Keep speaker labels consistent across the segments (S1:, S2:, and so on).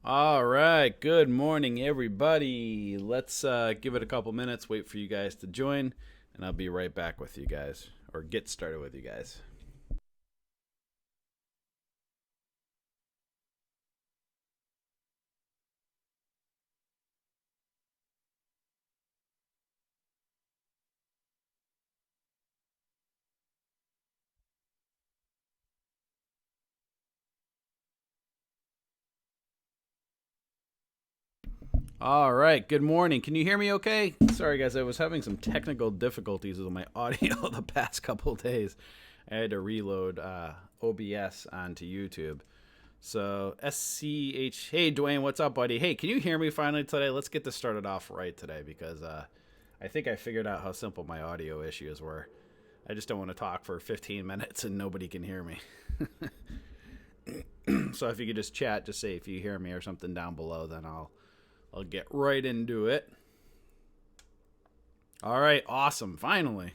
S1: All right. Good morning, everybody. Let's give it a couple minutes, wait for you guys to join, and I'll be right back with you guys, or get started with you guys. All right. Good morning. Can you hear me okay? Sorry, guys. I was having some technical difficulties with my audio the past couple days. I had to reload OBS onto YouTube. So, SCH. Hey, Dwayne, what's up, buddy? Hey, can you hear me finally today? Let's get this started off right today because I think I figured out how simple my audio issues were. I just don't want to talk for 15 minutes and nobody can hear me. So if you could just chat, just say if you hear me or something down below, then I'll get right into it. All right, awesome. Finally.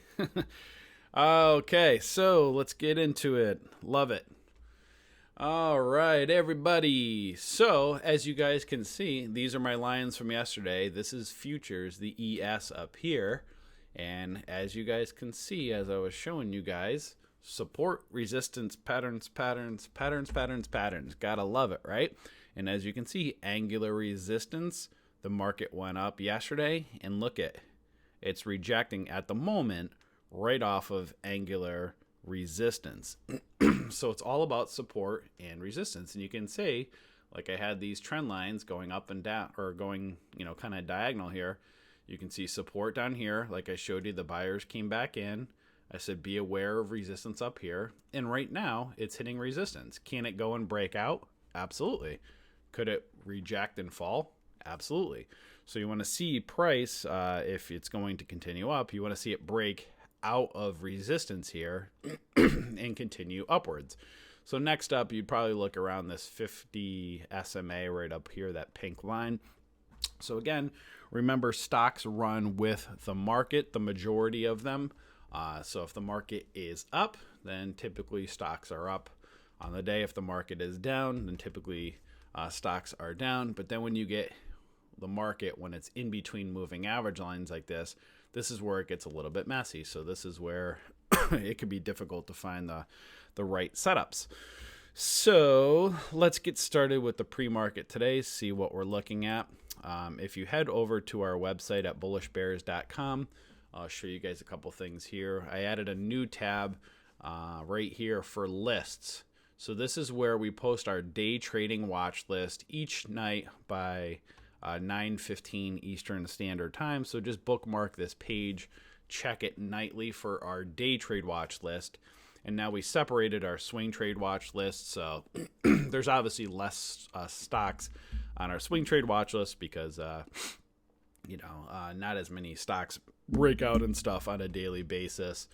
S1: Okay, so let's get into it. Love it. All right, everybody. So, as you guys can see, these are my lines from yesterday. This is futures, the ES up here. And as you guys can see, as I was showing you guys, support, resistance, patterns, patterns, patterns, patterns, patterns. Gotta love it, right? And as you can see, angular resistance, the market went up yesterday, and look at it's rejecting at the moment right off of angular resistance. So it's all about support and resistance. And you can say, like I had these trend lines going up and down, or going, kind of diagonal here. You can see support down here. Like I showed you, the buyers came back in. I said, be aware of resistance up here. And right now, it's hitting resistance. Can it go and break out? Absolutely. Could it reject and fall? Absolutely. So you want to see price, if it's going to continue up, you want to see it break out of resistance here and continue upwards. So next up, you'd probably look around this 50 SMA right up here, that pink line. So again, remember, stocks run with the market, the majority of them. So if the market is up, then typically stocks are up on the day. If the market is down, then typically stocks are down. But then when you get the market, when it's in between moving average lines like this is where it gets a little bit messy. So this is where it can be difficult to find the right setups. So let's get started with the pre-market today, see what we're looking at. If you head over to our website at bullishbears.com, I'll show you guys a couple things here. I added a new tab right here for lists. So this is where we post our day trading watch list each night by 9:15 Eastern Standard Time. So just bookmark this page, check it nightly for our day trade watch list. And now we separated our swing trade watch list. So there's obviously less stocks on our swing trade watch list because not as many stocks break out and stuff on a daily basis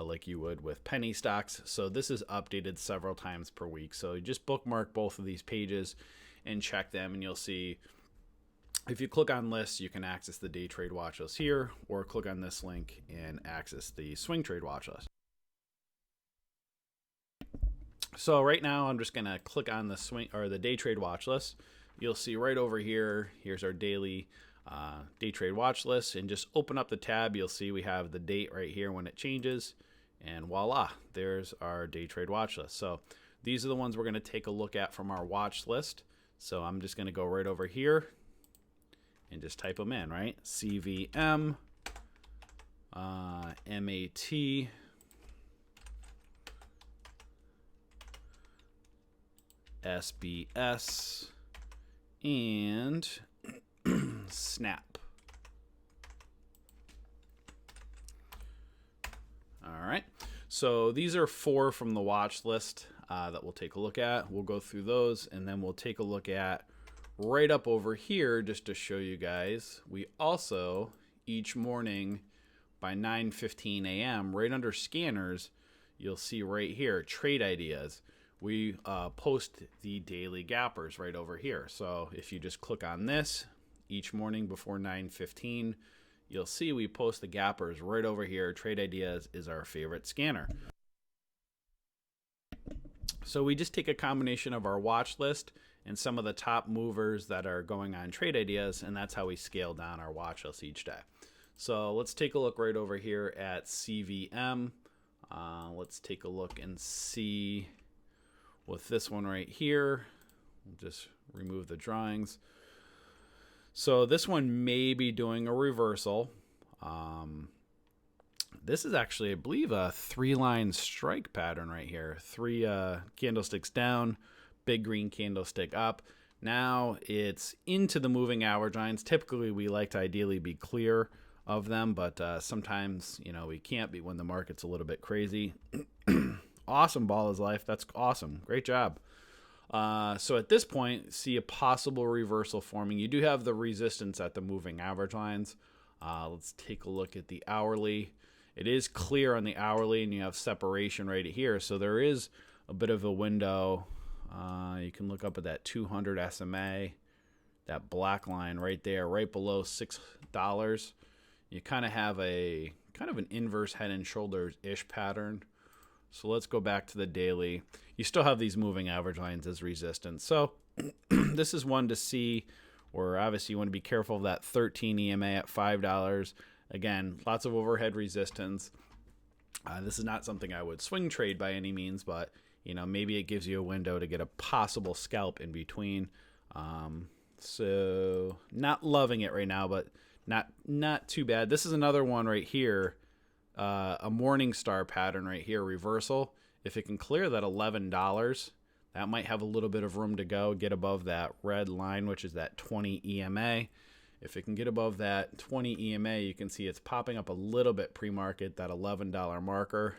S1: like you would with penny stocks. So this is updated several times per week. So you just bookmark both of these pages and check them, and you'll see, if you click on lists, you can access the day trade watch list here, or click on this link and access the swing trade watch list. So right now I'm just going to click on the swing or the day trade watch list. You'll see right over here, here's our daily day trade watch list, and just open up the tab. You'll see we have the date right here when it changes, and voila, there's our day trade watch list. So these are the ones we're going to take a look at from our watch list. So I'm just going to go right over here and just type them in, right? CVM, MAT, SBS, and Snap. All right. So these are 4 from the watch list that we'll take a look at. We'll go through those, and then we'll take a look at right up over here, just to show you guys. We also, each morning by 9:15 a.m., right under scanners, you'll see right here, trade ideas. We post the daily gappers right over here. So if you just click on this each morning before 9:15, you'll see we post the gappers right over here. Trade ideas is our favorite scanner. So we just take a combination of our watch list and some of the top movers that are going on trade ideas, and that's how we scale down our watch list each day. So let's take a look right over here at CVM. Let's take a look and see with this one right here. We'll just remove the drawings. So this one may be doing a reversal. This is actually, I believe, a 3-line strike pattern right here. 3 candlesticks down, big green candlestick up. Now it's into the moving average lines. Typically, we like to ideally be clear of them, but sometimes, we can't be when the market's a little bit crazy. Awesome, ball is life. That's awesome. Great job. So at this point, see a possible reversal forming. You do have the resistance at the moving average lines. Let's take a look at the hourly. It is clear on the hourly, and you have separation right here. So there is a bit of a window. You can look up at that 200 SMA, that black line right there, right below $6. You kind of have an inverse head and shoulders-ish pattern. So let's go back to the daily. You still have these moving average lines as resistance. So this is one to see, or obviously you want to be careful of that 13 EMA at $5. Again, lots of overhead resistance. This is not something I would swing trade by any means, but maybe it gives you a window to get a possible scalp in between. So not loving it right now, but not too bad. This is another one right here, a morning star pattern right here, reversal. If it can clear that $11, that might have a little bit of room to go, get above that red line, which is that 20 EMA. If it can get above that 20 EMA, you can see it's popping up a little bit pre-market, that $11 marker.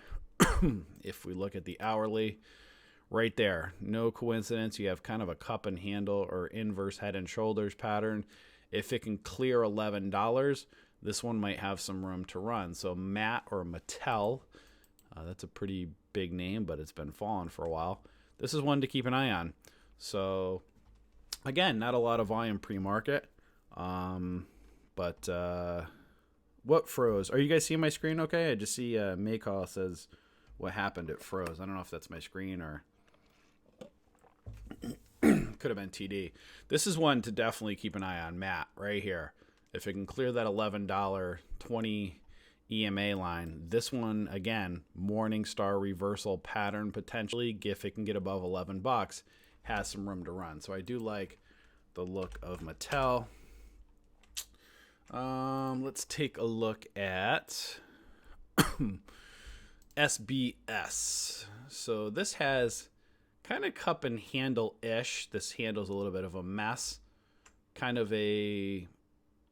S1: If we look at the hourly, right there, no coincidence, you have kind of a cup and handle or inverse head and shoulders pattern. If it can clear $11, this one might have some room to run. So Matt or Mattel, that's a pretty big name, but it's been falling for a while. This is one to keep an eye on. So again, not a lot of volume pre-market. But what froze? Are you guys seeing my screen okay? I just see Maycall says what happened, it froze. I don't know if that's my screen or could have been TD. This is one to definitely keep an eye on, Matt, right here. If it can clear that $11 20 EMA line, this one, again, morning star reversal pattern potentially, if it can get above $11, has some room to run. So I do like the look of Mattel. Let's take a look at SBS. So this has kind of cup and handle-ish. This handle's a little bit of a mess. Kind of a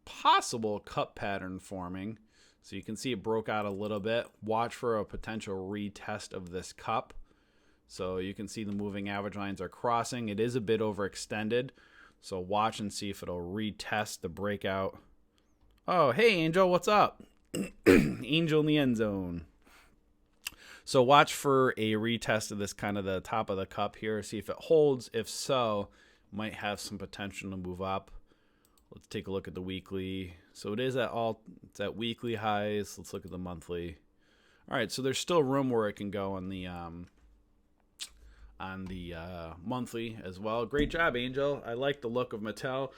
S1: possible cup pattern forming. So you can see it broke out a little bit. Watch for a potential retest of this cup. So you can see the moving average lines are crossing. It is a bit overextended. So watch and see if it'll retest the breakout. Oh, hey, Angel, what's up? Angel in the end zone. So watch for a retest of this kind of the top of the cup here. See if it holds. If so, might have some potential to move up. Let's take a look at the weekly. So it is it's at weekly highs. Let's look at the monthly. All right, so there's still room where it can go on the monthly as well. Great job, Angel. I like the look of Mattel.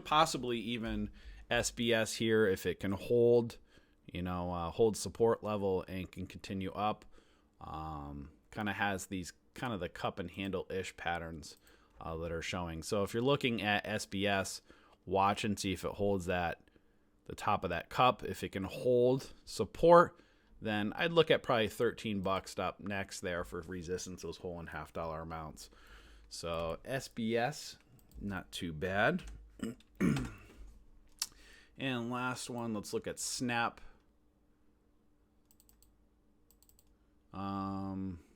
S1: Possibly even SBS here if it can hold, hold support level and can continue up. Kind of has these kind of the cup and handle-ish patterns that are showing. So if you're looking at SBS, watch and see if it holds the top of that cup. If it can hold support, then I'd look at probably $13 up next there for resistance, those whole and $half amounts. So SBS, not too bad. And last one, let's look at Snap.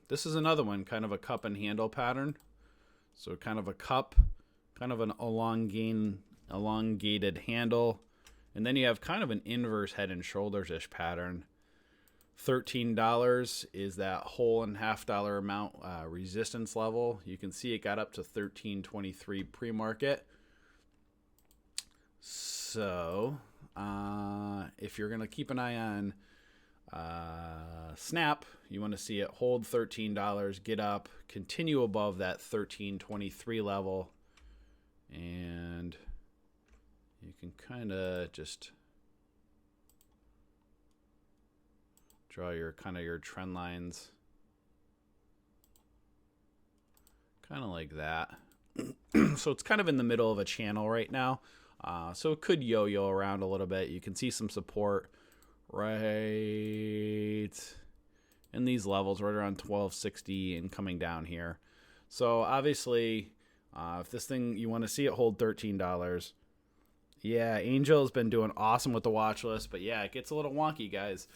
S1: This is another one, kind of a cup and handle pattern. So kind of a cup, kind of an elongated handle. And then you have kind of an inverse head and shoulders-ish pattern. $13 is that whole and $half amount resistance level. You can see it got up to $13.23 pre-market. So if you're going to keep an eye on Snap, you want to see it hold $13, get up, continue above that 13.23 level, and you can kind of just draw your your trend lines kind of like that. So it's kind of in the middle of a channel right now, so it could yo-yo around a little bit. You can see some support right in these levels, right around 1260 and coming down here. So obviously, if this thing, you want to see it hold $13. Yeah, Angel has been doing awesome with the watch list, but yeah, it gets a little wonky, guys.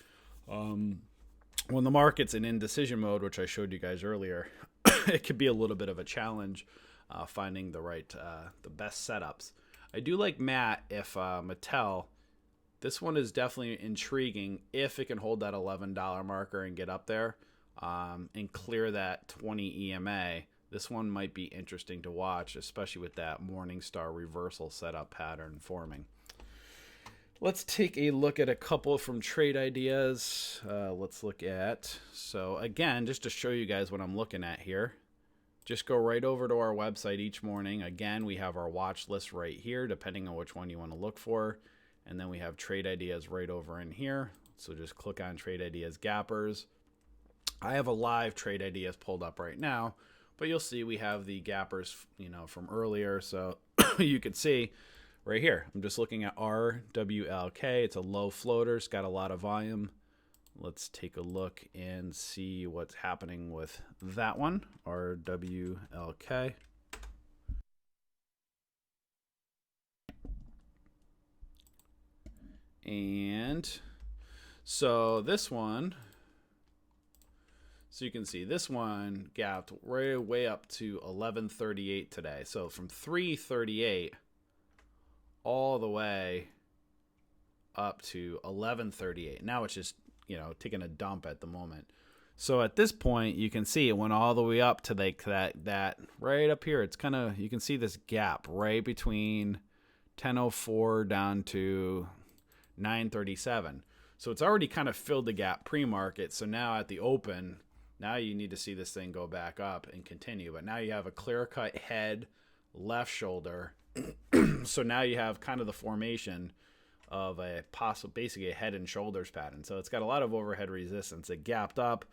S1: When the market's in indecision mode, which I showed you guys earlier, it could be a little bit of a challenge finding the best setups. I do like Mattel. This one is definitely intriguing if it can hold that $11 marker and get up there and clear that 20 EMA. This one might be interesting to watch, especially with that Morningstar reversal setup pattern forming. Let's take a look at a couple from Trade Ideas. Let's look at, so again, just to show you guys what I'm looking at here, just go right over to our website each morning. Again, we have our watch list right here, depending on which one you want to look for. And then we have Trade Ideas right over in here. So just click on Trade Ideas Gappers. I have a live Trade Ideas pulled up right now, but you'll see we have the gappers, from earlier. So you can see right here, I'm just looking at RWLK. It's a low floater. It's got a lot of volume. Let's take a look and see what's happening with that one, RWLK. And so this one, so you can see this one gapped way up to 1138 today. So from 338 all the way up to 1138. Now it's just, taking a dump at the moment. So at this point, you can see it went all the way up to that right up here. It's kind of, you can see this gap right between 1004 down to 937. So it's already kind of filled the gap pre-market. So now at the open, now you need to see this thing go back up and continue. But now you have a clear-cut head, left shoulder. So now you have kind of the formation of basically a head and shoulders pattern. So it's got a lot of overhead resistance. It gapped up.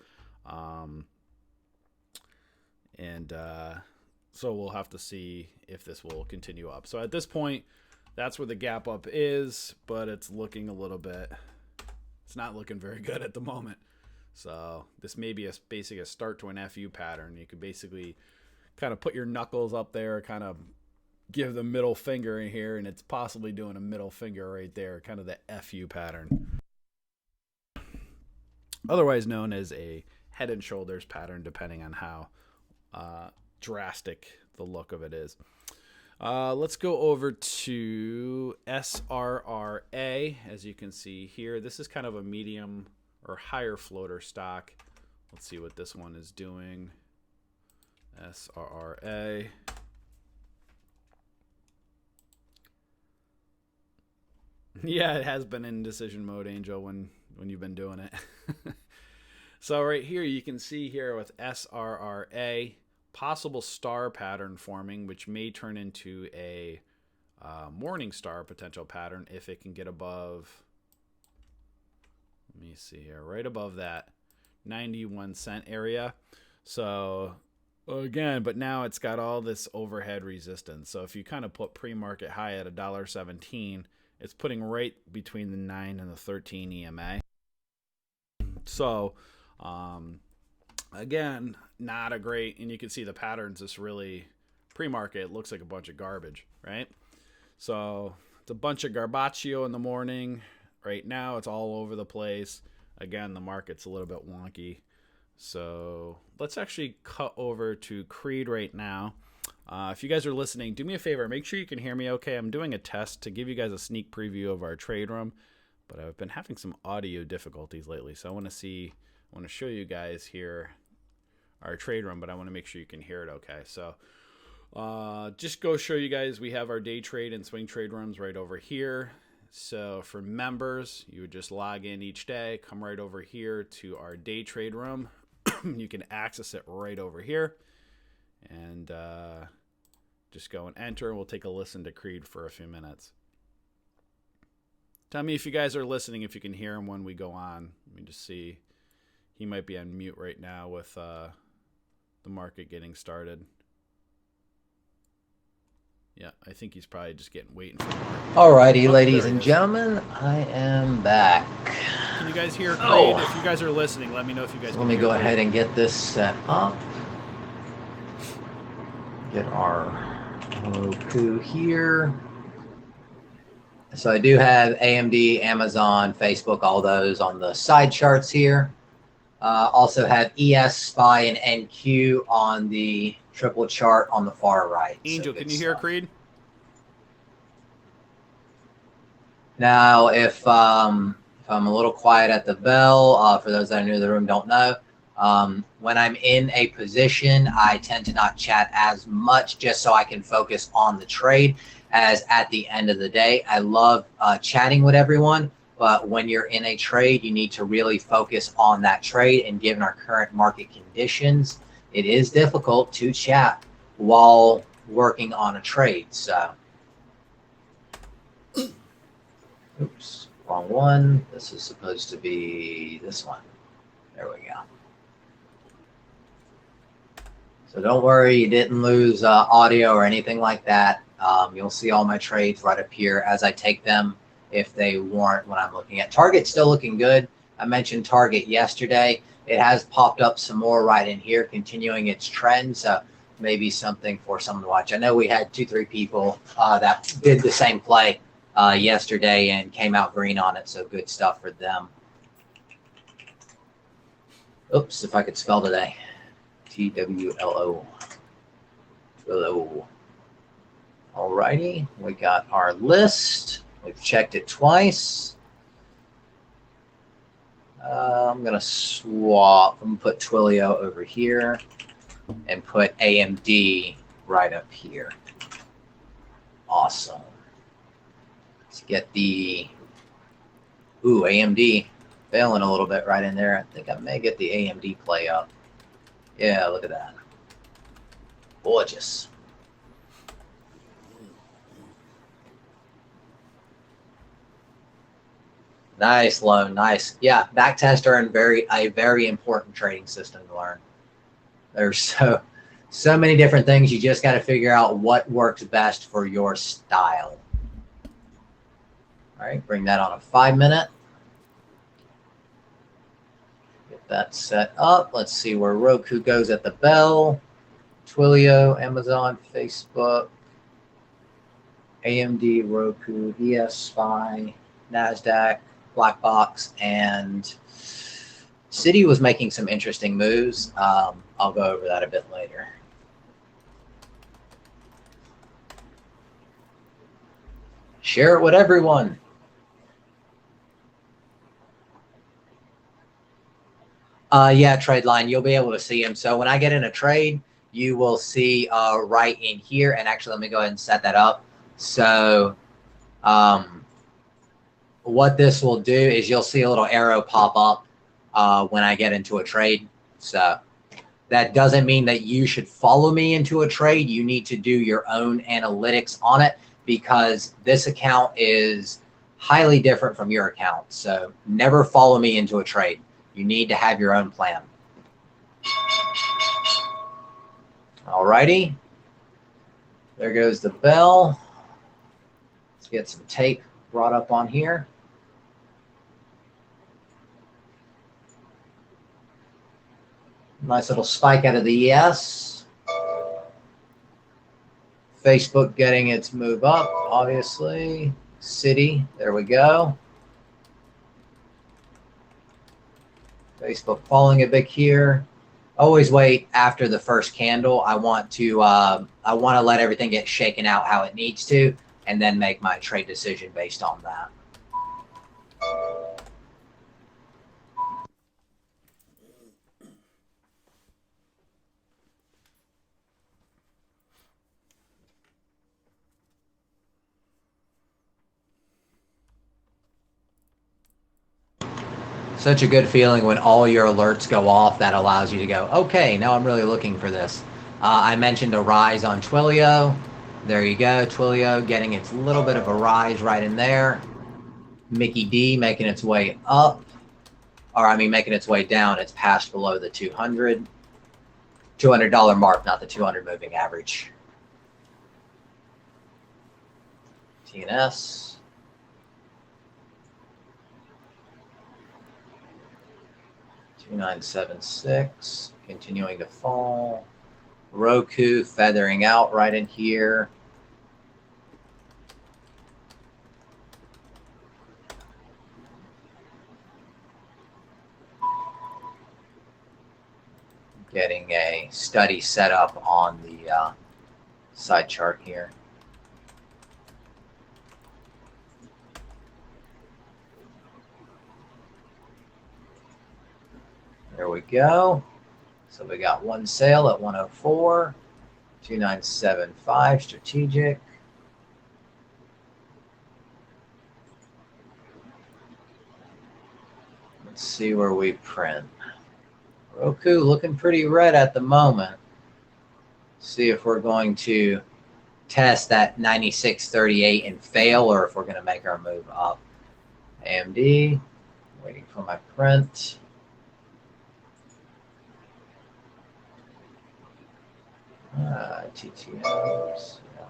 S1: So we'll have to see if this will continue up. So at this point, that's where the gap up is, but it's looking a little bit, it's not looking very good at the moment. So this may be basically a start to an FU pattern. You could basically kind of put your knuckles up there, kind of give the middle finger in here, and it's possibly doing a middle finger right there, kind of the FU pattern. Otherwise known as a head and shoulders pattern, depending on how drastic the look of it is. Let's go over to SRRA. As you can see here, this is kind of a medium or higher floater stock. Let's see what this one is doing. SRRA. Yeah, it has been in decision mode, Angel, when you've been doing it. So right here, you can see here with SRRA, possible star pattern forming, which may turn into a Morningstar potential pattern if it can get above, let me see here, right above that 91 cent area. So again, but now it's got all this overhead resistance. So if you kind of put pre-market high at $1.17, it's putting right between the 9 and the 13 EMA. So again, not a great, and you can see the patterns. This really pre-market looks like a bunch of garbage, right? So it's a bunch of garbaccio in the morning. Right now, it's all over the place. Again, the market's a little bit wonky. So let's actually cut over to Creed right now. If you guys are listening, do me a favor. Make sure you can hear me okay. I'm doing a test to give you guys a sneak preview of our trade room, but I've been having some audio difficulties lately. So I want to show you guys here our trade room, but I want to make sure you can hear it okay. So just go show you guys, we have our day trade and swing trade rooms right over here. So for members, you would just log in each day, come right over here to our day trade room. You can access it right over here, and just go and enter. We'll take a listen to Creed for a few minutes. Tell me if you guys are listening, if you can hear him when we go on. Let me just see. He might be on mute right now with the market getting started. Yeah, I think he's probably just waiting for more.
S2: Alrighty, ladies and gentlemen, I am back.
S1: Can you guys hear Creed? If you guys are listening, let me know if you guys can hear
S2: Let me go ahead and get this set up. Get our Roku here. So I do have AMD, Amazon, Facebook, all those on the side charts here. Also have ES, SPY, and NQ on the triple chart on the far right.
S1: Angel, can you hear Creed?
S2: Now, if I'm a little quiet at the bell, for those that are new to the room don't know, when I'm in a position, I tend to not chat as much just so I can focus on the trade, as at the end of the day, I love chatting with everyone, but when you're in a trade, you need to really focus on that trade, and given our current market conditions, it is difficult to chat while working on a trade. So, oops, wrong one. This is supposed to be this one. There we go. So don't worry, you didn't lose audio or anything like that. You'll see all my trades right up here as I take them if they weren't when I'm looking at. Target's still looking good. I mentioned Target yesterday. It has popped up some more right in here, continuing its trend. So maybe something for someone to watch. I know we had 2-3 people that did the same play yesterday and came out green on it. So good stuff for them. Oops, if I could spell today. TWLO. Willow. Alrighty, we got our list. We've checked it twice. I'm gonna swap. I'm gonna put Twilio over here and put AMD right up here. Awesome. Let's get the AMD failing a little bit right in there. I think I may get the AMD play up. Yeah, look at that. Gorgeous. Nice loan, nice. Yeah, backtest are a very important trading system to learn. There's so many different things. You just got to figure out what works best for your style. All right, bring that on a 5-minute. Get that set up. Let's see where Roku goes at the bell. Twilio, Amazon, Facebook, AMD, Roku, ES, SPY, NASDAQ, Black Box, and Citi was making some interesting moves. I'll go over that a bit later. Share it with everyone. Yeah, trade line, you'll be able to see them. So when I get in a trade, you will see right in here. And actually, let me go ahead and set that up. So what this will do is you'll see a little arrow pop up when I get into a trade. So that doesn't mean that you should follow me into a trade. You need to do your own analytics on it, because this account is highly different from your account. So never follow me into a trade. You need to have your own plan. Alrighty. There goes the bell. Let's get some tape brought up on here. Nice little spike out of the ES. Facebook getting its move up, obviously. Citi, there we go. Facebook falling a bit here. Always wait after the first candle. I want to let everything get shaken out how it needs to, and then make my trade decision based on that. Such a good feeling when all your alerts go off. That allows you to go, okay, now I'm really looking for this. I mentioned a rise on Twilio. There you go, Twilio getting its little bit of a rise right in there. Mickey D making its way up, or I mean making its way down. It's passed below the $200 mark, not the 200 moving average. TNS. $2,976 continuing to fall. Roku feathering out right in here. Getting a study set up on the side chart here. There we go. So we got one sale at 104, 2975 strategic. Let's see where we print. Roku looking pretty red at the moment. See if we're going to test that 96.38 and fail, or if we're going to make our move up. AMD, waiting for my print. TTMs. Yeah.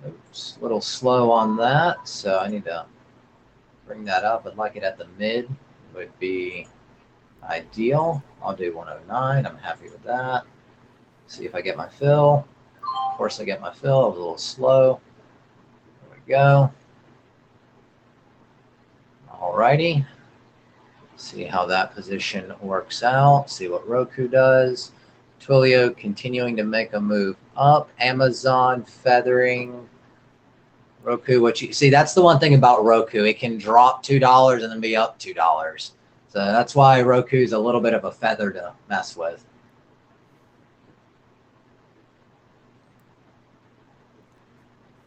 S2: Oops, a little slow on that, so I need to bring that up. I'd like it at the mid, would be ideal. I'll do 109. I'm happy with that. See if I get my fill. Of course, I get my fill. I was a little slow. There we go. Alrighty. See how that position works out. See what Roku does. Twilio continuing to make a move up. Amazon feathering. Roku, what you see, that's the one thing about Roku. It can drop $2 and then be up $2. So that's why Roku's a little bit of a feather to mess with.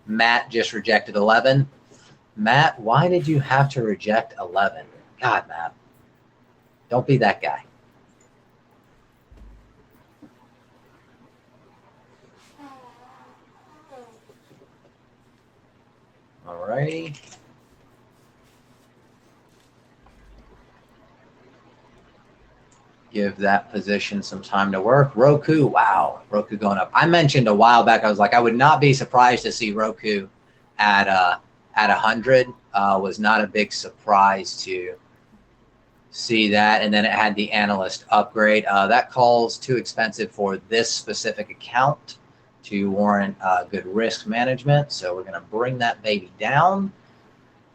S2: Matt just rejected 11. Matt, why did you have to reject 11? God, Matt. Don't be that guy. All righty. Give that position some time to work. Roku, wow. Roku going up. I mentioned a while back, I was like, I would not be surprised to see Roku at 100. Was not a big surprise to see that. And then it had the analyst upgrade. That call's too expensive for this specific account to warrant good risk management. So we're going to bring that baby down.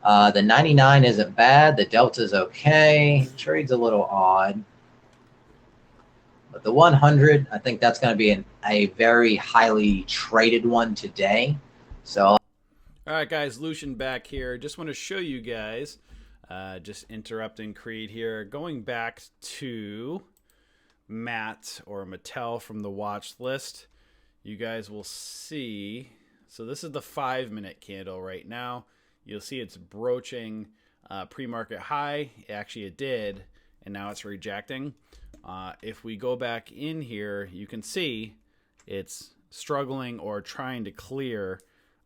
S2: The 99 isn't bad. The delta's okay. Trade's a little odd. But the 100, I think that's going to be a very highly traded one today. So,
S1: all right, guys, Lucian back here. Just want to show you guys, just interrupting Creed here, going back to Matt or Mattel from the watch list. You guys will see. So this is the 5-minute candle right now. You'll see it's broaching pre-market high. Actually, it did, and now it's rejecting. If we go back in here, you can see it's struggling or trying to clear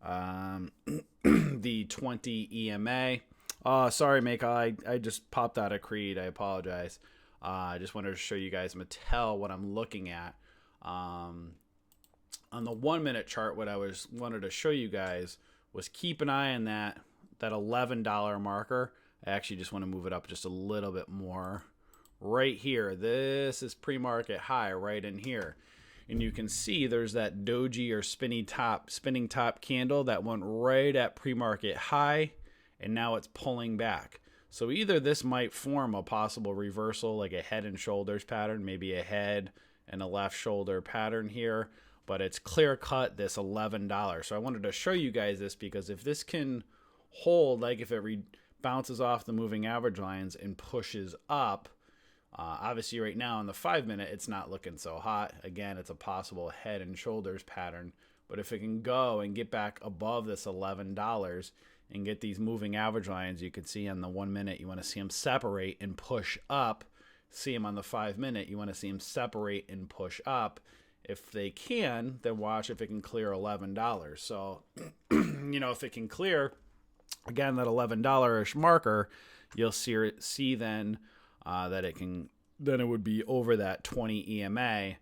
S1: the 20 EMA. Oh, sorry, Mako. I just popped out of Creed. I apologize. I just wanted to show you guys Mattel what I'm looking at. On the 1-minute chart, what I wanted to show you guys was keep an eye on that $11 marker. I actually just want to move it up just a little bit more. Right here, this is pre-market high right in here, and you can see there's that doji or spinning top candle that went right at pre-market high, and now it's pulling back. So either this might form a possible reversal, like a head and shoulders pattern, maybe a head and a left shoulder pattern here, but it's clear cut this $11. So I wanted to show you guys this because if this can hold, like if it bounces off the moving average lines and pushes up, Obviously, right now on the 5-minute, it's not looking so hot. Again, it's a possible head and shoulders pattern. But if it can go and get back above this $11 and get these moving average lines, you can see on the 1-minute, you want to see them separate and push up. See them on the 5-minute, you want to see them separate and push up. If they can, then watch if it can clear $11. So, if it can clear, again, that $11-ish marker, you'll see then that then it would be over that 20 EMA.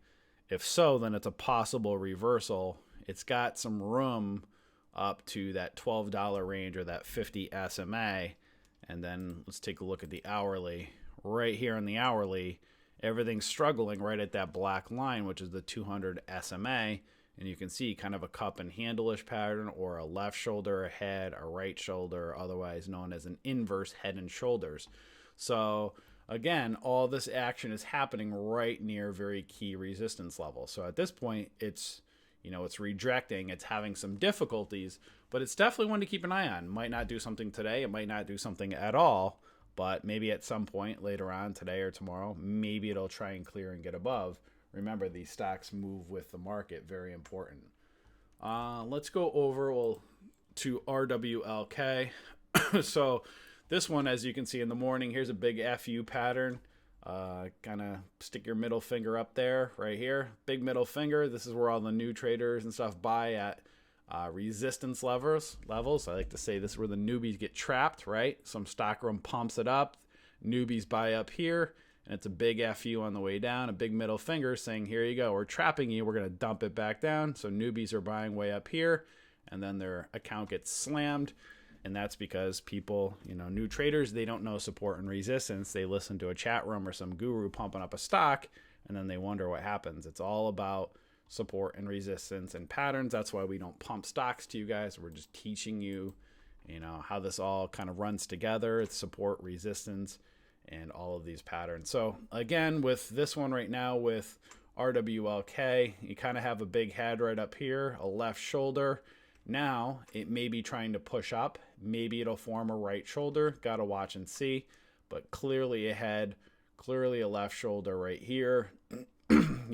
S1: If so, then it's a possible reversal. It's got some room up to that $12 range or that 50 SMA. And then let's take a look at the hourly. Right here on the hourly, everything's struggling right at that black line, which is the 200 SMA. And you can see kind of a cup and handle-ish pattern, or a left shoulder, a head, a right shoulder, otherwise known as an inverse head and shoulders. So again, all this action is happening right near very key resistance levels. So at this point, it's rejecting, it's having some difficulties, but it's definitely one to keep an eye on. Might not do something today, it might not do something at all, but maybe at some point later on, today or tomorrow, maybe it'll try and clear and get above. Remember, these stocks move with the market, very important. Let's go over to RWLK. So this one, as you can see in the morning, here's a big FU pattern. Kind of stick your middle finger up there, right here. Big middle finger. This is where all the new traders and stuff buy at resistance levels. I like to say this is where the newbies get trapped, right? Some stock room pumps it up. Newbies buy up here, and it's a big FU on the way down, a big middle finger saying, here you go, we're trapping you, we're going to dump it back down. So newbies are buying way up here, and then their account gets slammed. And that's because people, new traders, they don't know support and resistance. They listen to a chat room or some guru pumping up a stock, and then they wonder what happens. It's all about support and resistance and patterns. That's why we don't pump stocks to you guys. We're just teaching you, how this all kind of runs together. It's support, resistance, and all of these patterns. So again, with this one right now with RWLK, you kind of have a big head right up here, a left shoulder. Now it may be trying to push up. Maybe it'll form a right shoulder. Got to watch and see. But clearly a head, clearly a left shoulder right here.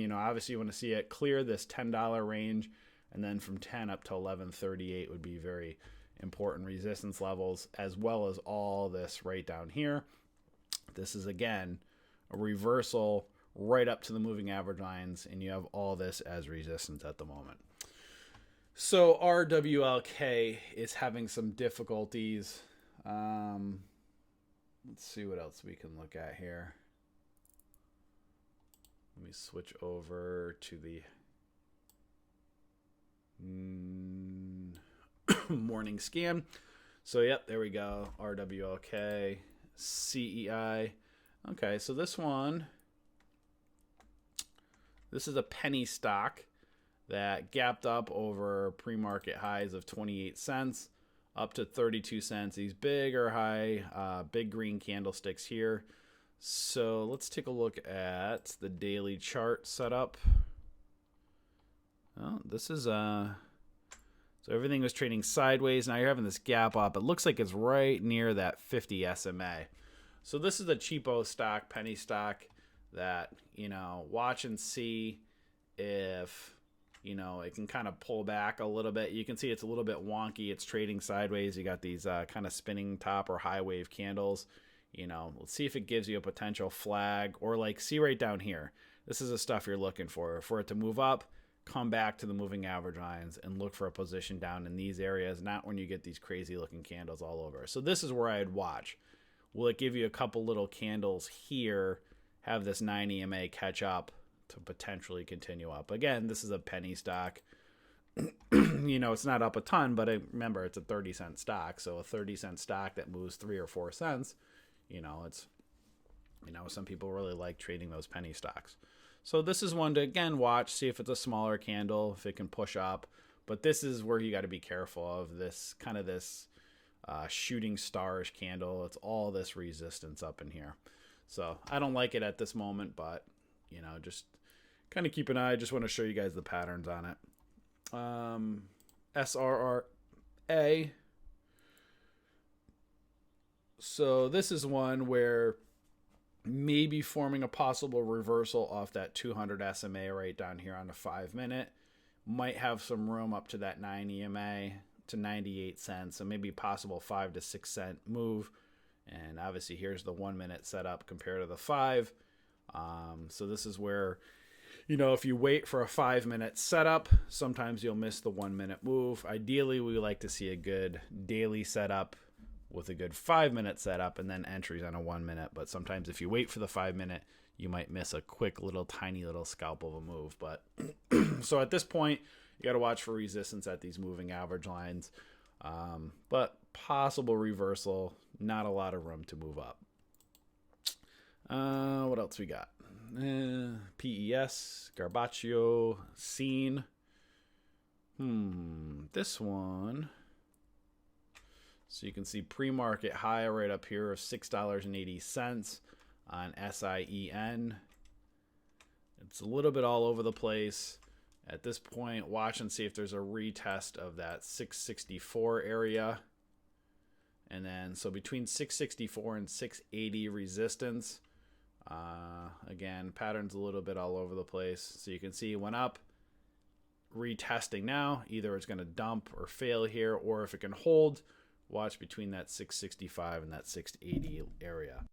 S1: Obviously you want to see it clear this $10 range. And then from 10 up to 1138 would be very important resistance levels, as well as all this right down here. This is, again, a reversal right up to the moving average lines. And you have all this as resistance at the moment. So RWLK is having some difficulties. Let's see what else we can look at here. Let me switch over to the morning scan. So, yep, there we go. RWLK, CEI. Okay, so this is a penny stock that gapped up over pre-market highs of 28 cents up to 32 cents. These bigger high, big green candlesticks here. So let's take a look at the daily chart setup. Oh, this is so everything was trading sideways. Now you're having this gap up. It looks like it's right near that 50 SMA. So this is a cheapo stock, penny stock that, watch and see if it can kind of pull back a little bit. You can see it's a little bit wonky. It's trading sideways. You got these kind of spinning top or high wave candles. Let's see if it gives you a potential flag, or see right down here. This is the stuff you're looking for it to move up, come back to the moving average lines, and look for a position down in these areas, not when you get these crazy looking candles all over. So this is where I'd watch. Will it give you a couple little candles here, have this 9 EMA catch up to potentially continue up? Again, this is a penny stock. It's not up a ton, but remember, it's a 30-cent stock. So a 30-cent stock that moves 3 or 4 cents, it's, some people really like trading those penny stocks. So this is one to, again, watch, see if it's a smaller candle, if it can push up. But this is where you got to be careful of this kind of this shooting starish candle. It's all this resistance up in here. So I don't like it at this moment, but, just kind of keep an eye. I just want to show you guys the patterns on it. SRRA. So this is one where, maybe forming a possible reversal off that 200 SMA right down here on the 5-minute. Might have some room up to that 9 EMA to 98 cents, so maybe possible 5 to 6 cent move. And obviously here's the 1-minute setup compared to the 5. So this is where, if you wait for a 5-minute setup, sometimes you'll miss the 1-minute move. Ideally, we like to see a good daily setup with a good 5-minute setup and then entries on a 1-minute. But sometimes if you wait for the 5-minute, you might miss a quick little tiny little scalp of a move. But so at this point, you got to watch for resistance at these moving average lines. But possible reversal, not a lot of room to move up. What else we got? PES, Garbaccio, Scene. This one. So you can see pre-market high right up here of $6.80 on SIEN. It's a little bit all over the place. At this point, watch and see if there's a retest of that 664 area. And then, so between 664 and 680 resistance. Again, pattern's a little bit all over the place. So you can see it went up, retesting now. Either it's going to dump or fail here, or if it can hold, watch between that 665 and that 680 area.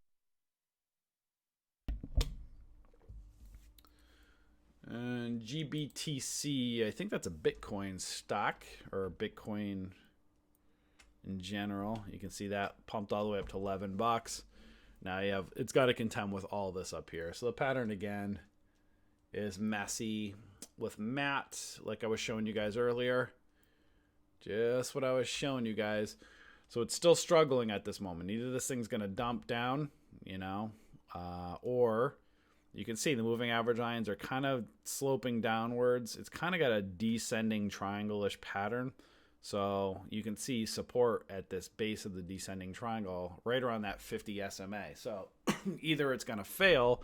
S1: And GBTC, I think that's a Bitcoin stock, or Bitcoin in general. You can see that pumped all the way up to $11. Now it's got to contend with all this up here. So the pattern again is messy with matte, like I was showing you guys earlier. Just what I was showing you guys. So it's still struggling at this moment. Either this thing's going to dump down, or you can see the moving average lines are kind of sloping downwards. It's kind of got a descending triangle-ish pattern. So you can see support at this base of the descending triangle right around that 50 SMA. So either it's going to fail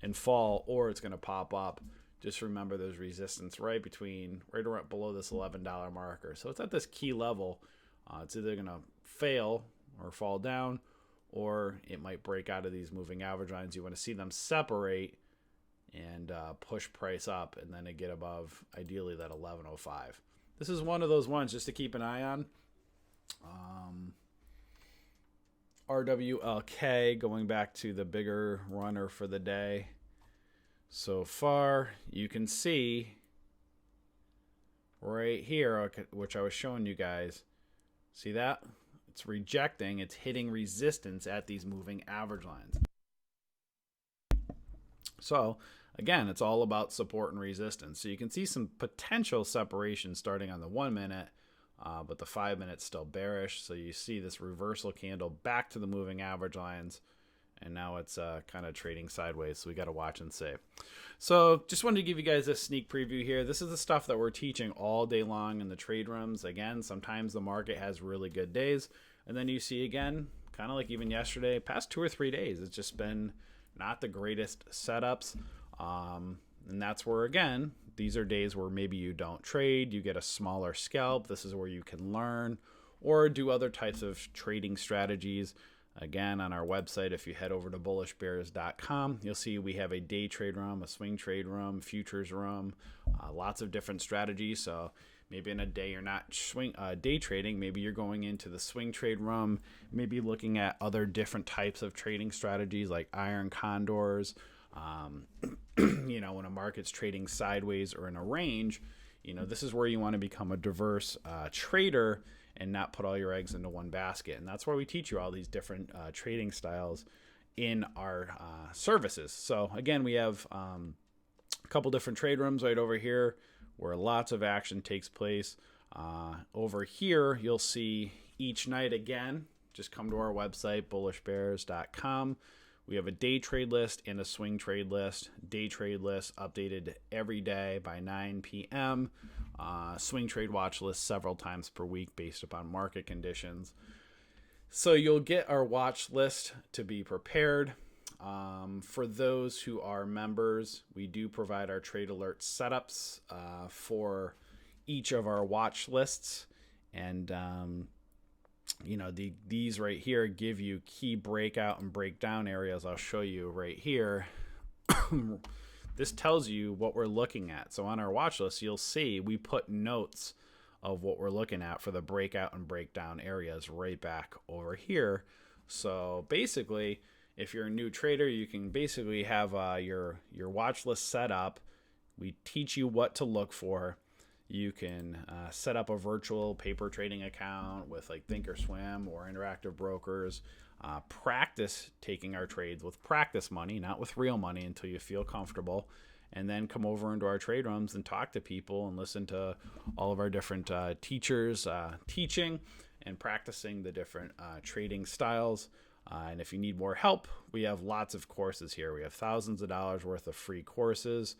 S1: and fall or it's going to pop up. Just remember there's resistance right around below this $11 marker. So it's at this key level. It's either going to fail or fall down, or it might break out of these moving average lines. You want to see them separate and push price up, and then it get above, ideally, that 1105. This is one of those ones just to keep an eye on. RWLK, going back to the bigger runner for the day. So far, you can see right here, which I was showing you guys. See that? It's rejecting, it's hitting resistance at these moving average lines. So again, it's all about support and resistance. So you can see some potential separation starting on the 1-minute, but the 5-minute's still bearish. So you see this reversal candle back to the moving average lines, and now it's kind of trading sideways. So we got to watch and see. So just wanted to give you guys a sneak preview here. This is the stuff that we're teaching all day long in the trade rooms. Again, sometimes the market has really good days, and then you see again, kind of like even yesterday, past 2 or 3 days, it's just been not the greatest setups. And that's where, again, these are days where maybe you don't trade, you get a smaller scalp. This is where you can learn or do other types of trading strategies. Again, on our website, if you head over to bullishbears.com, you'll see we have a day trade room, a swing trade room, futures room, lots of different strategies. So maybe in a day you're not day trading, maybe you're going into the swing trade room, maybe looking at other different types of trading strategies like iron condors. When a market's trading sideways or in a range, this is where you want to become a diverse trader and not put all your eggs into one basket. And that's why we teach you all these different trading styles in our services. So again, we have a couple different trade rooms right over here where lots of action takes place. Over here, you'll see each night again, just come to our website, bullishbears.com. We have a day trade list and a swing trade list. Day trade list updated every day by 9 p.m. Swing trade watch list several times per week based upon market conditions. So you'll get our watch list to be prepared. For those who are members, we do provide our trade alert setups for each of our watch lists. And these right here give you key breakout and breakdown areas. I'll show you right here. This tells you what we're looking at. So on our watch list, you'll see we put notes of what we're looking at for the breakout and breakdown areas right back over here. So basically, if you're a new trader, you can basically have your watch list set up. We teach you what to look for. You can set up a virtual paper trading account with like Thinkorswim or Interactive Brokers. Practice taking our trades with practice money, not with real money, until you feel comfortable. And then come over into our trade rooms and talk to people and listen to all of our different teachers teaching and practicing the different trading styles. And if you need more help, we have lots of courses here. We have thousands of dollars worth of free courses.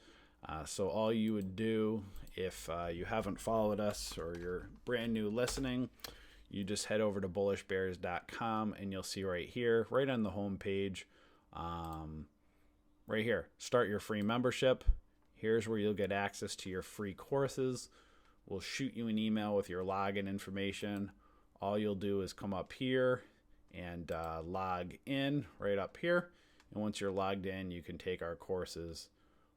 S1: So all you would do if you haven't followed us or you're brand new listening, you just head over to bullishbears.com and you'll see right here, right on the home page, right here, start your free membership. Here's where you'll get access to your free courses. We'll shoot you an email with your login information. All you'll do is come up here and log in right up here. And once you're logged in, you can take our courses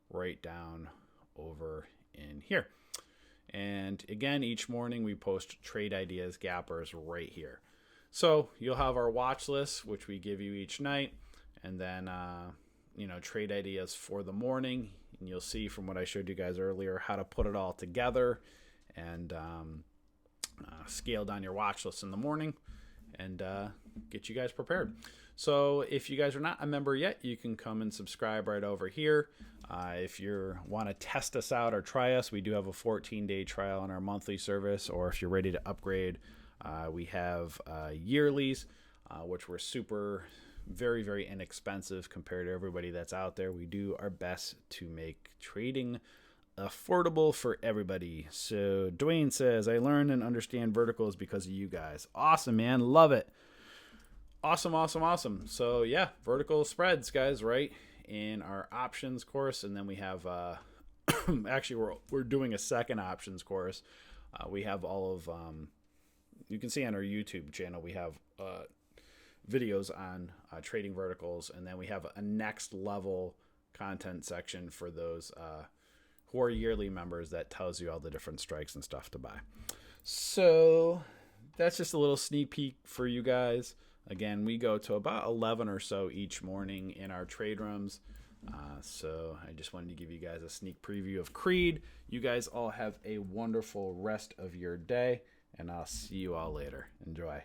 S1: right down over in here. And again, each morning we post trade ideas, gappers right here. So you'll have our watch list, which we give you each night, and then trade ideas for the morning. And you'll see from what I showed you guys earlier how to put it all together and scale down your watch list in the morning and get you guys prepared. So if you guys are not a member yet, you can come and subscribe right over here. If you want to test us out or try us, we do have a 14-day trial on our monthly service, or if you're ready to upgrade, we have yearlies, which were very, very inexpensive compared to everybody that's out there. We do our best to make trading affordable for everybody. So Dwayne says, I learn and understand verticals because of you guys. Awesome, man. Love it. Awesome. So yeah, vertical spreads, guys, right in our options course. And then we have actually we're doing a second options course. We have all of you can see on our YouTube channel, we have videos on trading verticals, and then we have a next level content section for those who are yearly members that tells you all the different strikes and stuff to buy. So that's just a little sneak peek for you guys. Again, we go to about 11 or so each morning in our trade rooms. So I just wanted to give you guys a sneak preview of Creed. You guys all have a wonderful rest of your day, and I'll see you all later. Enjoy.